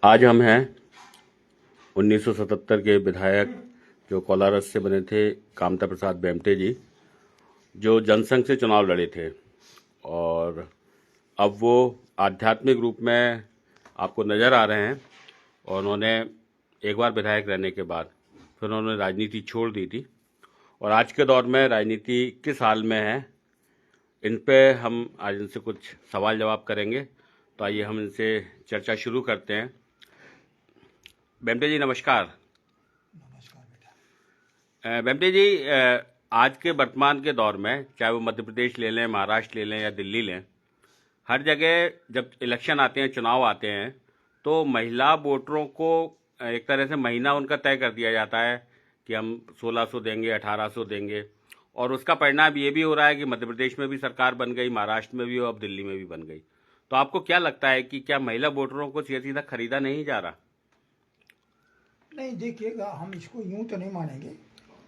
आज हम हैं 1977 के विधायक जो कोलारस से बने थे, कामता प्रसाद बेमटे जी, जो जनसंघ से चुनाव लड़े थे। और अब वो आध्यात्मिक रूप में आपको नज़र आ रहे हैं। और उन्होंने एक बार विधायक रहने के बाद फिर उन्होंने राजनीति छोड़ दी थी। और आज के दौर में राजनीति किस हाल में है, इन पे हम आज इनसे कुछ सवाल जवाब करेंगे। तो आइए हम इनसे चर्चा शुरू करते हैं। बेमटे जी नमस्कार। नमस्कार बेटा। बेमटे जी, आज के वर्तमान के दौर में चाहे वो मध्य प्रदेश ले लें, महाराष्ट्र ले लें या दिल्ली लें, हर जगह जब इलेक्शन आते हैं, चुनाव आते हैं, तो महिला वोटरों को एक तरह से महीना उनका तय कर दिया जाता है कि हम 1600 देंगे, 1800 देंगे। और उसका परिणाम ये भी हो रहा है कि मध्य प्रदेश में भी सरकार बन गई, महाराष्ट्र में भी, अब दिल्ली में भी बन गई। तो आपको क्या लगता है कि क्या महिला वोटरों को सीधा खरीदा नहीं जा रहा? नहीं, देखिएगा, हम इसको यूं तो नहीं मानेंगे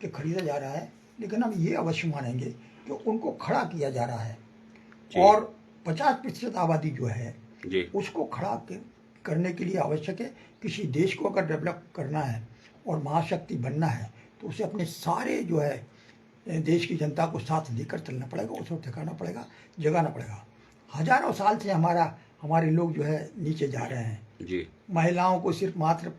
कि खरीदा जा रहा है, लेकिन हम ये अवश्य मानेंगे कि उनको खड़ा किया जा रहा है। और 50% आबादी जो है जी, उसको करने के लिए आवश्यक है। किसी देश को अगर डेवलप करना है और महाशक्ति बनना है तो उसे अपने सारे जो है देश की जनता को साथ लेकर चलना पड़ेगा, उसको ठिकाना पड़ेगा, जगाना पड़ेगा। हजारों साल से हमारे लोग जो है नीचे जा रहे हैं जी, महिलाओं को सिर्फ मात्र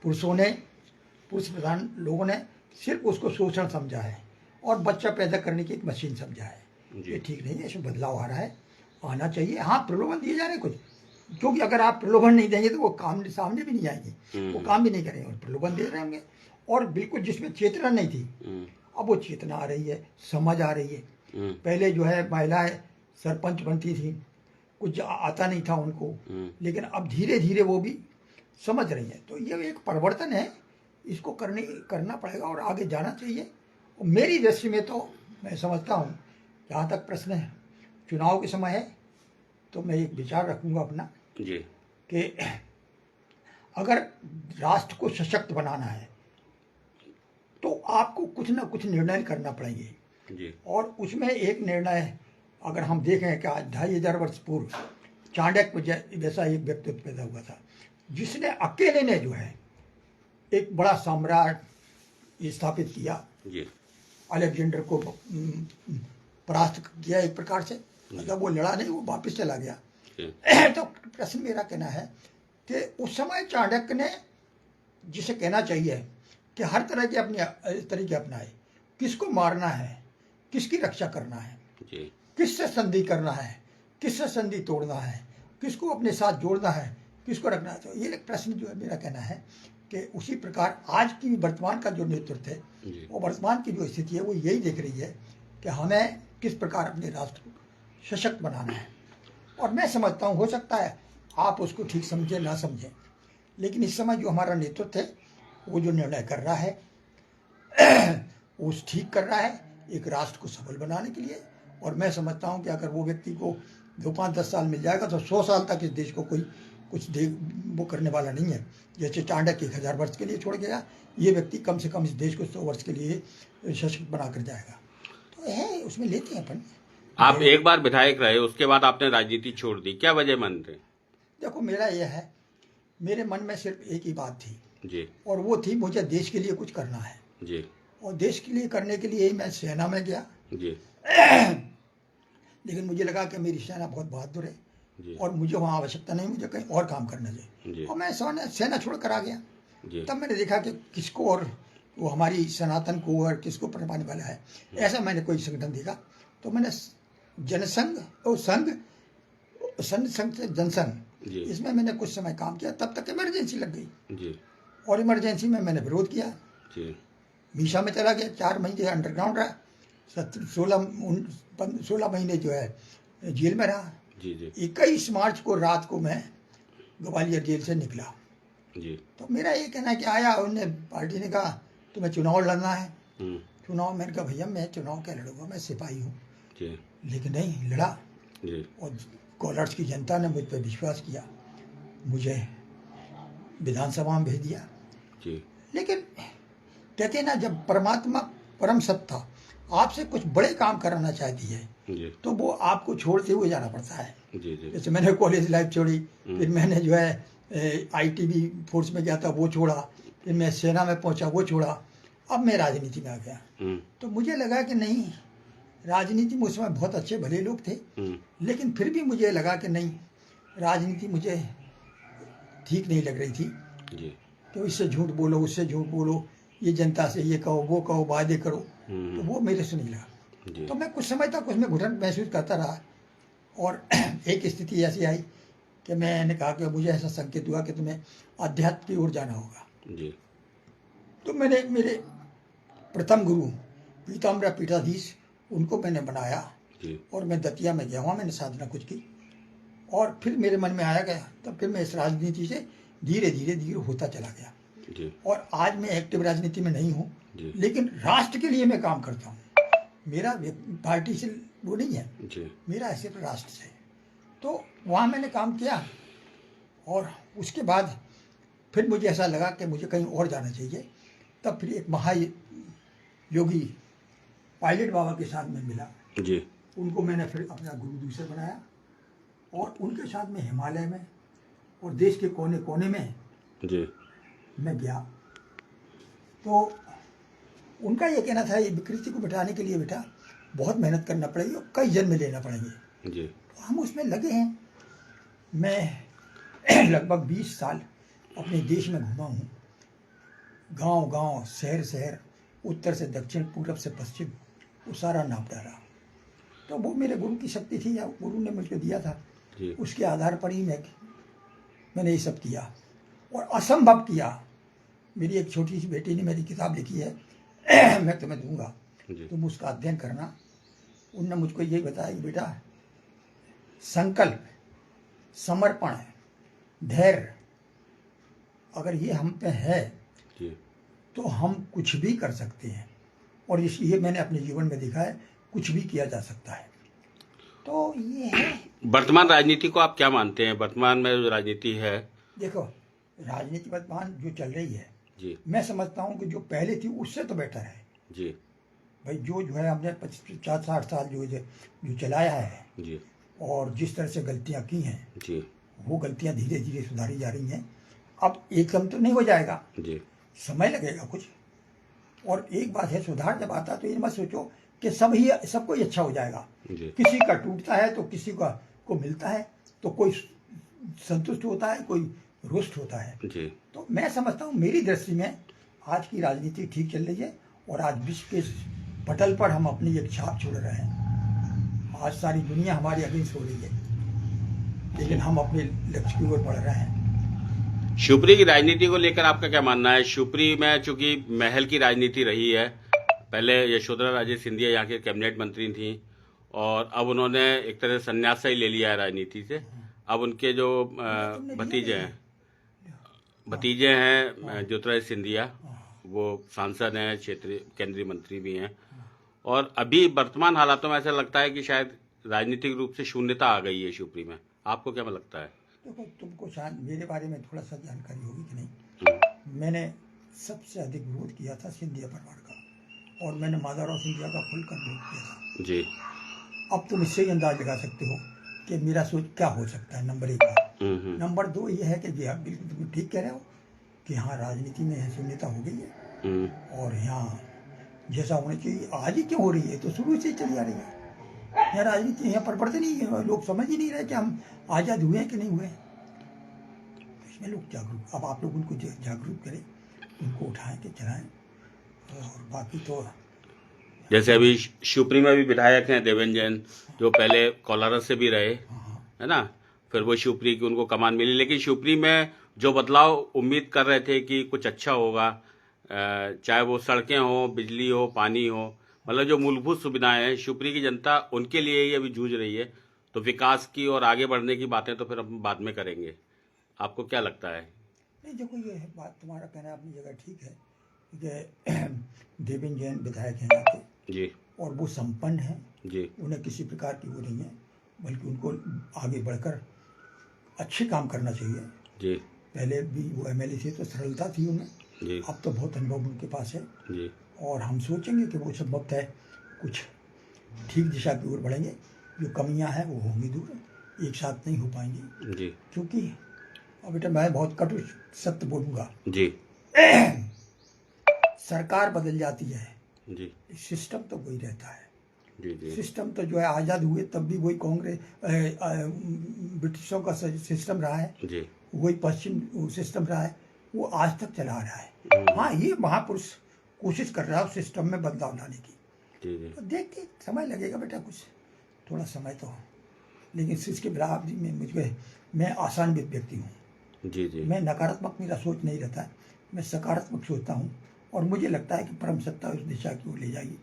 पुरुष प्रधान लोगों ने सिर्फ उसको शोषण समझा है और बच्चा पैदा करने की एक मशीन समझा है। ये ठीक नहीं है, इसमें बदलाव आ रहा है, आना चाहिए। हाँ, प्रलोभन दिए जा रहे हैं कुछ, क्योंकि अगर आप प्रलोभन नहीं देंगे तो वो काम सामने भी नहीं आएंगे, वो काम भी नहीं करेंगे और प्रलोभन दे रहे होंगे। और बिल्कुल जिसमें चेतना नहीं थी, अब वो चेतना आ रही है, समझ आ रही है। पहले जो है महिलाएं सरपंच बनती थी, कुछ आता नहीं था उनको, लेकिन अब धीरे धीरे वो भी समझ रही है। तो ये एक परिवर्तन है, इसको करना पड़ेगा और आगे जाना चाहिए। और मेरी दृष्टि में तो मैं समझता हूँ, जहाँ तक प्रश्न है, चुनाव के समय है तो मैं एक विचार रखूँगा अपना जी, कि अगर राष्ट्र को सशक्त बनाना है तो आपको कुछ ना कुछ निर्णय करना पड़ेंगे जी, और उसमें एक निर्णय, अगर हम देखें कि आज 2500 वर्ष पूर्व चाणक्य जैसा एक व्यक्तित्व पैदा हुआ था, जिसने अकेले ने जो है एक बड़ा साम्राज्य स्थापित किया, जी, अलेक्जेंडर को परास्त किया एक प्रकार से। मतलब वो लड़ा नहीं, वो वापस चला गया। तो प्रश्न मेरा कहना है कि उस समय चाणक्य ने, जिसे कहना चाहिए कि हर तरह के अपने तरीके अपनाए, किसको मारना है, किसकी रक्षा करना है, जी, किससे संधि करना है, किससे संधि तोड़ना है, किसको अपने साथ जोड़ना है, किसको रखना है। तो ये एक प्रश्न जो है, मेरा कहना है कि उसी प्रकार आज की वर्तमान का जो नेतृत्व है, वो वर्तमान की जो स्थिति है वो यही देख रही है कि हमें किस प्रकार अपने राष्ट्र को सशक्त बनाना है। और मैं समझता हूँ, हो सकता है आप उसको ठीक समझें ना समझें, लेकिन इस समय जो हमारा नेतृत्व है वो जो निर्णय कर रहा है वो ठीक कर रहा है एक राष्ट्र को सफल बनाने के लिए। और मैं समझता हूँ कि अगर वो व्यक्ति को 2-5-10 साल मिल जाएगा तो 100 साल तक इस देश को कोई कुछ वो करने वाला नहीं है। जैसे चाणक्य 1000 वर्ष के लिए छोड़ गया, ये व्यक्ति कम से कम इस देश को 100 वर्ष के लिए सशक्त बना कर जाएगा। तो है, उसमें लेते हैं अपन। आप एक बार विधायक रहे, उसके बाद आपने राजनीति छोड़ दी, क्या वजह मान रहे? देखो, मेरा यह है, मेरे मन में सिर्फ एक ही बात थी जी, और वो थी, मुझे देश के लिए कुछ करना है। जी, और देश के लिए करने के लिए ही मैं सेना में गया। जी, लेकिन मुझे लगा कि मेरी सेना बहुत बहादुर है जी, और मुझे वहाँ आवश्यकता नहीं, मुझे कहीं और काम करना जी, चाहिए। और मैं सेना छोड़ कर आ गया। जी, तब मैंने देखा कि किसको, और वो हमारी सनातन को और किसको परवाने वाला है, ऐसा मैंने कोई संगठन देखा। तो मैंने जनसंघ और संघ से जनसंघ, जी, इसमें मैंने कुछ समय काम किया। तब तक इमरजेंसी लग गई जी, और इमरजेंसी में मैंने विरोध किया, जी, मीशा में चला गया, 4 महीने अंडरग्राउंड रहा, 16 महीने जो है जेल में रहा। जी, जी, 21 मार्च को रात को मैं ग्वालियर जेल से निकला। जी, तो मेरा ये कहना है कि आया, उन्होंने पार्टी ने कहा तुम्हें चुनाव लड़ना है। चुनाव, मैंने कहा भैया मैं चुनाव क्या लड़ूंगा, मैं सिपाही हूँ। जी, लेकिन नहीं लड़ा। जी, और कोलारस की जनता ने मुझ पर विश्वास किया, मुझे विधानसभा में भेज दिया। जी, लेकिन कहते हैं ना, जब परमात्मा परम सत्ता आपसे कुछ बड़े काम कराना चाहती है जी, तो वो आपको छोड़ते हुए जाना पड़ता है। जी, जी, जैसे मैंने कॉलेज लाइफ छोड़ी, फिर मैंने जो है आईटीबी फोर्स में गया था वो छोड़ा, फिर मैं सेना में पहुंचा वो छोड़ा, अब मैं राजनीति में आ गया। तो मुझे लगा कि नहीं, राजनीति में उस समय बहुत अच्छे भले लोग थे, लेकिन फिर भी मुझे लगा कि नहीं, राजनीति मुझे ठीक नहीं लग रही थी जी। कि इससे झूठ बोलो, उससे झूठ बोलो, ये जनता से ये कहो वो कहो, वादे करो, तो वो मेरे से नहीं लगा। तो मैं कुछ समय तक उसमें घुटन महसूस करता रहा, और एक स्थिति ऐसी आई कि मैंने कहा कि मुझे ऐसा संकेत हुआ कि तुम्हें अध्यात्म की ओर जाना होगा जी। तो मैंने मेरे प्रथम गुरु पीताम्बर पीठाधीश उनको मैंने बनाया जी। और मैं दतिया में गया, वहाँ मैंने साधना कुछ की, और फिर मेरे मन में आया गया, तब फिर मैं इस राजनीति से धीरे धीरे होता चला गया जी। और आज मैं एक्टिव राजनीति में नहीं हूँ, लेकिन राष्ट्र के लिए मैं काम करता हूँ। मेरा पार्टी से वो नहीं है जी। मेरा सिर्फ राष्ट्र से। तो वहाँ मैंने काम किया, और उसके बाद फिर मुझे ऐसा लगा कि मुझे कहीं और जाना चाहिए। तब फिर एक महायोगी पायलट बाबा के साथ में मिला जी। उनको मैंने फिर अपना गुरु दूसरे बनाया, और उनके साथ में हिमालय में और देश के कोने कोने में जी। मैं गया। तो उनका ये कहना था, ये विकृति को मिटाने के लिए बेटा बहुत मेहनत करना पड़ेगी और कई जन्म लेना पड़ेंगे। जी। तो हम उसमें लगे हैं। मैं लगभग 20 साल अपने देश में घूमा हूँ, गांव गांव, शहर शहर, उत्तर से दक्षिण, पूरब से पश्चिम, वो सारा नाप डाला। तो वो मेरे गुरु की शक्ति थी, या गुरु ने मुझे दिया था, उसके आधार पर ही मैंने ये सब किया और असंभव किया। मेरी एक छोटी सी बेटी ने मेरी किताब लिखी है, मैं तुम्हें दूंगा, तुम उसका अध्ययन करना। उनने मुझको यही बताया कि बेटा संकल्प, समर्पण, धैर्य अगर ये हम पे है तो हम कुछ भी कर सकते हैं, और इसलिए मैंने अपने जीवन में देखा है कुछ भी किया जा सकता है। तो ये है। वर्तमान राजनीति को आप क्या मानते हैं? वर्तमान में जो राजनीति है, देखो राजनीति वर्तमान जो चल रही है जी, मैं समझता हूँ कि जो पहले थी उससे तो बेटर है जी। भाई। जो है हमने 50-60 साल जो चलाया है जी, और जिस तरह से गलतियाँ की हैं जी, वो गलतियाँ धीरे धीरे सुधारी जा रही हैं। अब एकदम तो नहीं हो जाएगा जी, समय लगेगा कुछ। और एक बात है, सुधार जब आता है तो ये मत सोचो कि सबको ही अच्छा हो जाएगा। किसी का टूटता है तो किसी को मिलता है, तो कोई संतुष्ट होता है, कोई रुष्ट होता है जी। तो मैं समझता हूँ मेरी दृष्टि में आज की राजनीति ठीक चल रही है, और आज विश्व के पटल पर हम अपनी एक छाप छोड़ रहे हैं। आज सारी दुनिया हमारी अगेंस्ट हो रही है, लेकिन हम अपने लक्ष्य की ओर बढ़ रहे हैं। शिवपुरी की राजनीति को लेकर आपका क्या मानना है? शिवपुरी में चूंकि महल की राजनीति रही है, पहले यशोधरा राजे सिंधिया यहाँ के कैबिनेट मंत्री थी, और अब उन्होंने एक तरह से संन्यास ही ले लिया है राजनीति से। अब उनके जो भतीजे हैं ज्योतिरादित्य सिंधिया, वो सांसद हैं, क्षेत्रीय केंद्रीय मंत्री भी हैं, और अभी वर्तमान हालातों में ऐसा लगता है कि शायद राजनीतिक रूप से शून्यता आ गई है शिवपुरी में। आपको क्या लगता है? देखो, तुमको शायद मेरे बारे में थोड़ा सा जानकारी होगी कि नहीं। मैंने सबसे अधिक विरोध किया था सिंधिया परिवार का, और मैंने माधवराव सिंधिया का खुलकर विरोध किया था जी। अब तुम इससे ही अंदाज लगा सकते हो कि मेरा सोच क्या हो सकता है। नंबर 1 बात। नंबर 2 ये है कि बिल्कुल तुम ठीक कह रहे हो कि हाँ राजनीति में शून्यता हो गई है, और यहाँ जैसा होना चाहिए आज ही क्यों हो रही है, तो शुरू से चली आ रही है। यहाँ राजनीति यहाँ पर बढ़ते नहीं है, लोग समझ ही नहीं रहे कि हम आज़ाद हुए हैं कि नहीं हुए। इसमें लोग जागरूक, अब आप लोग उनको जागरूक करें, उनको उठाएं के चलाएं, और बाकी तो जैसे अभी शिवपुरी में भी विधायक हैं देवेंद्र जैन, जो पहले कोलारस से भी रहे, है ना, फिर वो शिवपुरी की उनको कमान मिली, लेकिन शिवपुरी में जो बदलाव उम्मीद कर रहे थे कि कुछ अच्छा होगा, चाहे वो सड़कें हो, बिजली हो, पानी हो, मतलब जो मूलभूत सुविधाएं हैं, शिवपुरी की जनता उनके लिए ही अभी जूझ रही है। तो विकास की और आगे बढ़ने की बातें तो फिर हम बाद में करेंगे। आपको क्या लगता है? नहीं, देखो ये बात तुम्हारा कहना अपनी जगह ठीक है कि देवेंद्र जैन विधायक हैं यहाँ के जी, और वो संपन्न हैं जी, उन्हें किसी प्रकार की वो नहीं है, बल्कि उनको आगे बढ़कर अच्छे काम करना चाहिए जी। पहले भी वो एमएलए थे तो सरलता थी उनमें जी, अब तो बहुत अनुभव उनके पास है जी, और हम सोचेंगे कि वो सब वक्त है कुछ ठीक दिशा की ओर बढ़ेंगे। जो कमियां हैं वो होंगी दूर, एक साथ नहीं हो पाएंगी जी। क्योंकि और बेटा मैं बहुत कटु सत्य बोलूंगा, जी सरकार बदल जाती है, जी सिस्टम तो वही रहता है। जी जी सिस्टम तो जो है आज़ाद हुए तब भी वही कांग्रेस ब्रिटिशों का सिस्टम रहा है, जी वही पश्चिम सिस्टम रहा है, वो आज तक चला आ रहा है। हाँ, ये महापुरुष कोशिश कर रहा है उस सिस्टम में बदलाव लाने की। जी जी तो देख के समय लगेगा बेटा, कुछ थोड़ा समय तो, लेकिन इसके बराबरी में मुझे, मैं आसान व्यक्ति हूँ, जी जी मैं नकारात्मक मेरा सोच नहीं रहता है, मैं सकारात्मक सोचता हूँ। और मुझे लगता है कि परम सत्ता उस दिशा की ओर ले जाएगी,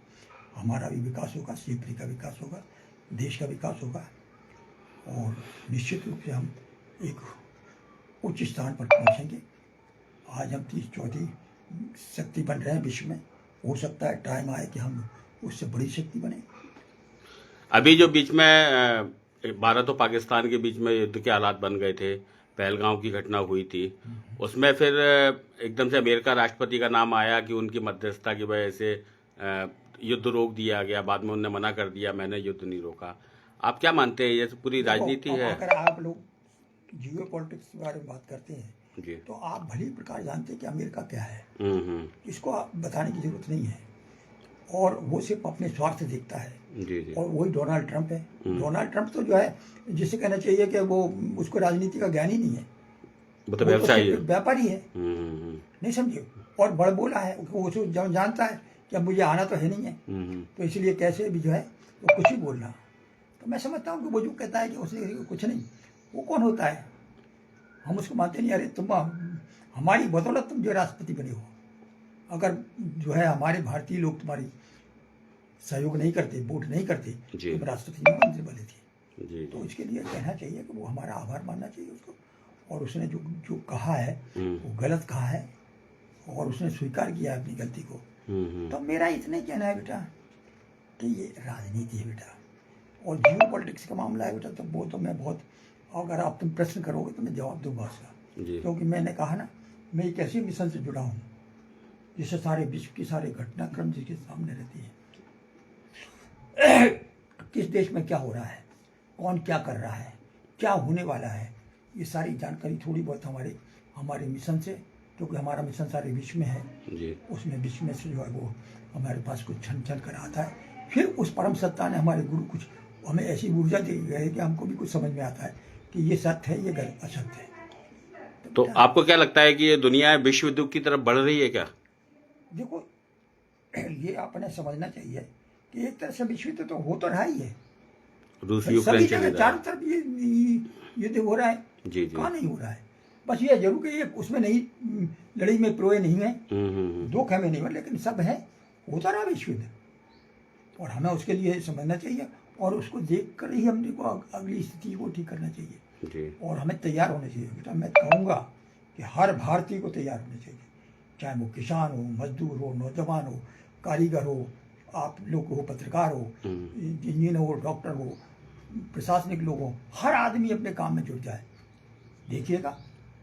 हमारा भी विकास होगा, क्षेत्र का विकास होगा, देश का विकास होगा, और निश्चित रूप से हम एक उच्च स्थान पर पहुँचेंगे। आज हम 30-34 शक्ति बन रहे हैं विश्व में, हो सकता है टाइम आए कि हम उससे बड़ी शक्ति बने। अभी जो बीच में भारत और पाकिस्तान के बीच में युद्ध के हालात बन गए थे, पहलगांव की घटना हुई थी, उसमें फिर एकदम से अमेरिका राष्ट्रपति का नाम आया कि उनकी मध्यस्थता की वजह से युद्ध रोक दिया गया। बाद में उन्होंने मना कर दिया, मैंने युद्ध नहीं रोका। आप क्या मानते हैं, ये पूरी राजनीति देखो, है? अगर आप लोग जियो पॉलिटिक्स के बारे में बात करते हैं जी तो आप भली प्रकार जानते हैं कि अमेरिका क्या है, हम्म, इसको आप बताने की जरूरत नहीं है, और वो सिर्फ अपने स्वार्थ देखता है। जी जी और वही डोनाल्ड ट्रंप है। डोनाल्ड ट्रंप तो जो है, जिसे कहना चाहिए कि वो, उसको राजनीति का ज्ञान ही नहीं है, वो तो वो तो व्यवसायी सिर्फ है। एक व्यापारी है, हम्म, नहीं समझे, और बड़बोला है, वो जानता है कि अब मुझे आना तो है नहीं है, तो इसलिए कैसे भी जो है वो कुछ ही बोलना। तो मैं समझता हूँ कि वो जो कहता है कि उसने कुछ नहीं, वो कौन होता है, हम उसको मानते नहीं। अरे तुम हमारी बदौलत तुम जो राष्ट्रपति बने हो, अगर जो है हमारे भारतीय लोग तुम्हारी सहयोग नहीं करते, वोट नहीं करते, जी। तुम राष्ट्रपति नहीं बनने वाले थे। जी तो जी इसके लिए कहना चाहिए कि वो हमारा आभार मानना चाहिए उसको, और उसने जो जो कहा है वो गलत कहा है, और उसने स्वीकार किया है अपनी गलती को। तो मेरा इतना ही कहना है बेटा कि ये राजनीति है बेटा, और जियो पॉलिटिक्स का मामला है बेटा, तो वो तो मैं बहुत, अगर आप तुम प्रश्न करोगे तो मैं जवाब दूंगा उसका, जी क्योंकि मैंने कहा ना, मैं एक ऐसे मिशन से जुड़ा हूँ जिससे सारे विश्व की सारे घटनाक्रम जिसके सामने रहती है, किस देश में क्या हो रहा है, कौन क्या कर रहा है, क्या होने वाला है, ये सारी जानकारी थोड़ी बहुत हमारे मिशन से, क्योंकि हमारा मिशन सारे विश्व में है, जी उसमें विश्व में से जो है वो हमारे पास कुछ छन छन कर आता है। फिर उस परम सत्ता ने, हमारे गुरु कुछ हमें ऐसी ऊर्जा दी है कि हमको भी कुछ समझ में आता है कि ये सत्य है, ये गलत असत्य है। तो आपको क्या लगता है कि ये दुनिया विश्व युद्ध की तरफ बढ़ रही है क्या? देखो, ये आपने समझना चाहिए कि एक तरह से विश्व युद्ध तो हो तो रहा ही है, रूस सभी यूक्रेन चल जगह रहा चारों है। तरफ ये युद्ध हो रहा है, जी जी कहाँ नहीं हो रहा है। बस ये जरूर कि ये उसमें नहीं, लड़ाई में प्रोए नहीं है, दो खेमे नहीं है, लेकिन सब है, होता रहा विश्व युद्ध, और हमें उसके लिए समझना चाहिए, और उसको देख कर ही हमने को अगली स्थिति को ठीक करना चाहिए, जी और हमें तैयार होना चाहिए बेटा। मैं कहूँगा कि हर भारतीय को तैयार होना चाहिए, चाहे वो किसान हो, मजदूर हो, नौजवान हो, कारीगर हो, आप लोग हो, पत्रकार हो, इंजीनियर हो, डॉक्टर हो, प्रशासनिक लोग हो, हर आदमी अपने काम में जुट जाए। देखिएगा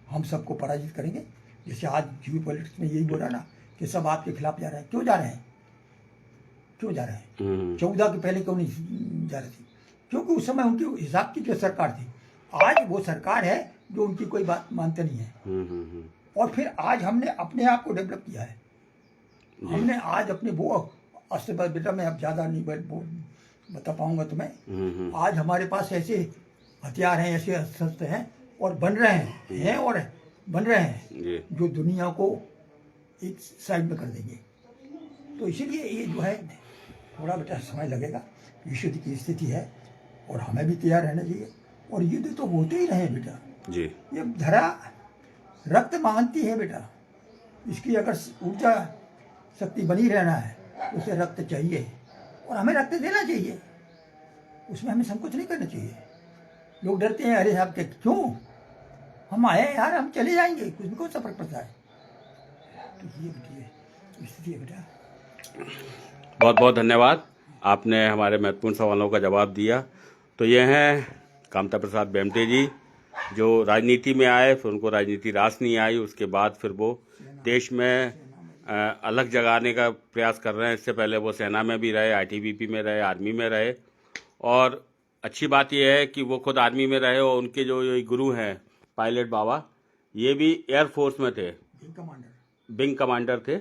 हम सबको पराजित करेंगे। जैसे आज जियो पॉलिटिक्स में यही बोला ना कि सब आपके खिलाफ जा रहे हैं, क्यों जा रहे हैं, क्यों जा रहे हैं? 14 के पहले क्यों नहीं जा रही थी? क्योंकि उस समय उनके हिसाब की जो सरकार थी, आज वो सरकार है जो उनकी कोई बात मानते नहीं है। और फिर आज हमने अपने आप को डेवलप किया है, हमने आज अपने वो अस्त्र, बेटा मैं अब ज़्यादा नहीं बता पाऊंगा तुम्हें, आज हमारे पास ऐसे हथियार हैं, ऐसे अस्त्र हैं, और बन रहे हैं और बन रहे हैं जो दुनिया को एक साइड में कर देंगे। तो इसीलिए ये जो है थोड़ा बेटा समय लगेगा, विश्व युद्ध की स्थिति है, और हमें भी तैयार रहना चाहिए, और युद्ध तो होते ही रहे बेटा जी। ये धरा रक्त मांगती है बेटा, इसकी अगर ऊर्जा शक्ति बनी रहना है तो उसे रक्त चाहिए, और हमें रक्त देना चाहिए, उसमें हमें संकोच नहीं करना चाहिए। लोग डरते हैं, अरे साहब क्यों, हम आए यार, हम चले जाएंगे, कुछ भी कौन सा फर्क पड़ता है। तो ये स्थिति है बेटा। बहुत बहुत धन्यवाद, आपने हमारे महत्वपूर्ण सवालों का जवाब दिया। तो ये हैं कामता प्रसाद बेमटे जी, जो राजनीति में आए, फिर उनको राजनीति रास नहीं आई, उसके बाद फिर वो देश में अलग जगाने का प्रयास कर रहे हैं। इससे पहले वो सेना में भी रहे, आईटीबीपी में रहे, आर्मी में रहे, और अच्छी बात यह है कि वो खुद आर्मी में रहे, और उनके जो गुरु हैं पायलट बाबा, ये भी एयरफोर्स में थे, विंग कमांडर थे।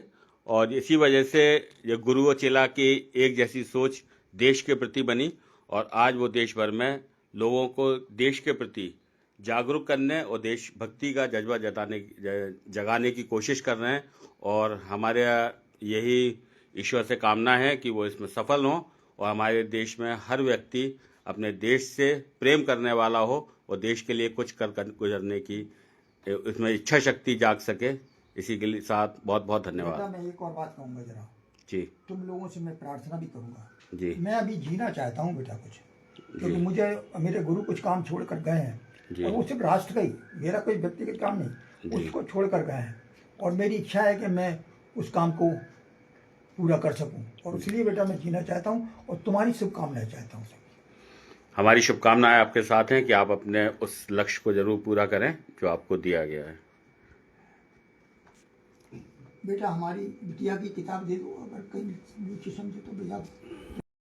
और इसी वजह से ये गुरु और चेला की एक जैसी सोच देश के प्रति बनी और आज वो देश भर में लोगों को देश के प्रति जागरूक करने और देशभक्ति का जज्बा जगाने की कोशिश कर रहे हैं। और हमारे यही ईश्वर से कामना है कि वो इसमें सफल हों और हमारे देश में हर व्यक्ति अपने देश से प्रेम करने वाला हो और देश के लिए कुछ कर गुजरने की इसमें इच्छा शक्ति जाग सके। इसी के लिए साथ बहुत बहुत धन्यवाद। बेटा, मैं एक और बात कहूँगा जरा जी। तुम लोगों से मैं प्रार्थना भी करूँगा जी। मैं अभी जीना चाहता हूँ बेटा कुछ, क्योंकि मुझे मेरे गुरु कुछ काम छोड़ कर गए हैं और वो सिर्फ राष्ट्र का ही, मेरा कोई व्यक्तिगत काम नहीं, उसको छोड़ कर गए हैं और मेरी इच्छा है कि मैं उस काम को पूरा कर सकूं और इसलिए बेटा मैं जीना चाहता हूं और तुम्हारी शुभकामनाएं चाहता हूं। हमारी शुभकामनाएं आपके साथ हैं कि आप अपने उस लक्ष्य को जरूर पूरा करें जो आपको दिया गया है। बेटा हमारी बिटिया की किताब दे दो, अगर कहीं नीचे समझे तो भैया